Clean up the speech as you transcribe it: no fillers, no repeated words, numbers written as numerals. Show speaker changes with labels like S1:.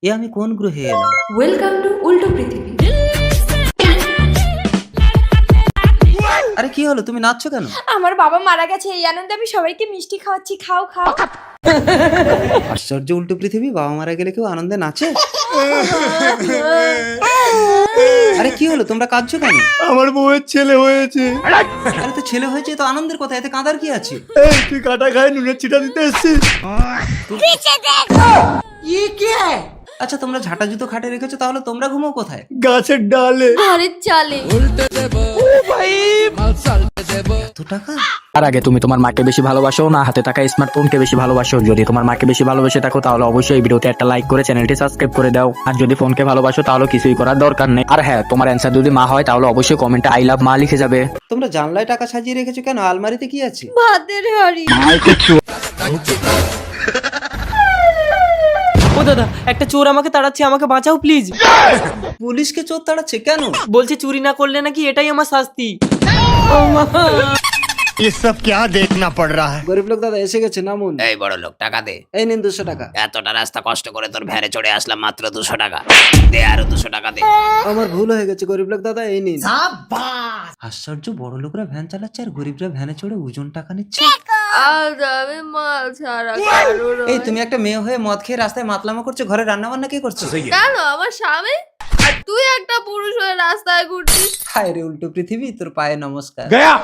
S1: এ আমি কোন গ্রহে এলাম?
S2: ওয়েলকাম টু উল্টো পৃথিবী।
S1: আরে কি হলো, তুমি নাচছো কেন?
S2: আমার বাবা মারা গেছে, এই আনন্দে আমি সবাইকে মিষ্টি খাওয়াচ্ছি, খাও খাও।
S1: আশ্চর্য উল্টো পৃথিবী, বাবা মারা গেলে কেউ আনন্দে নাচে? আরে কি হলো, তোমরা কাঁদছো কেন?
S3: আমার বউয়ের ছেলে হয়েছে।
S1: আরে তো ছেলে হয়েছে তো আনন্দের কথা, এতে কাঁদার কি আছে?
S3: এই তুই কাটা খায় নুনের চিটা দিতে এসছিস?
S1: আচ্ছা তোমরা ঝাঁটা জুতো খাটে রেখেছো, তাহলে তোমরা ঘুমাও কোথায়?
S3: গাছের ডালে।
S2: ঘরের চালে।
S1: এত টাকা?
S4: তার আগে তুমি তোমার মাকে বেশি ভালোবাসো না হাতে থাকা স্মার্টফোনকে বেশি ভালোবাসো? যদি তোমার মাকে বেশি ভালোবেসে থাকো তাহলে অবশ্যই এই ভিডিওতে একটা লাইক করে চ্যানেলটি সাবস্ক্রাইব করে দাও। আর যদি ফোনকে ভালোবাসো তাহলে কিছুই করার দরকার নেই। আর হ্যাঁ, তোমার অ্যান্সার যদি মা হয় তাহলে অবশ্যই কমেন্টে আই লাভ মা লিখে যাবে।
S1: তোমরা জানলায় টাকা সাজিয়ে রেখেছো কেন? আলমারিতে কি আছে?
S2: ভাতের হাড়ি।
S5: ও দাদা, একটা চোর আমাকে তাড়াচ্ছে, আমাকে বাঁচাও প্লিজ।
S1: পুলিশকে চোর তাড়াচ্ছে কেন?
S5: বলছে চুরি না করলে নাকি এটাই আমার শাস্তি।
S3: ये सब क्या देखना पड़ रहा है?
S1: গরিব লোক দাদা এসে গেছে, নামুন।
S6: এই বড় লোক, টাকা দে।
S1: এই নিন 200 টাকা।
S6: এতটা রাস্তা কষ্ট করে তোর ভ্যানে চড়ে আসলাম, মাত্র 200 টাকা দে। আরো 200 টাকা দে।
S1: আমার ভুল হয়ে গেছে গরিব লোক দাদা, এই নিন। আশ্চর্য, বড় লোকরা ভ্যান চালাচ্ছে আর গরিবরা ভ্যানে চড়ে ওজন টাকা নিচ্ছে।
S2: আজ আমি মাল ছাড়া কারো নয়।
S1: এই তুমি একটা মেয়ে হয়ে মদ খেয়ে রাস্তায় মাতলামো করছো, ঘরে রান্না বান্না কে করছো?
S2: কেন আমার স্বামী? আর তুই একটা পুরুষ হয়ে রাস্তায় ঘুরছিস।
S1: হায় রে উল্টো পৃথিবী, তোর পায়ে নমস্কার।
S3: गया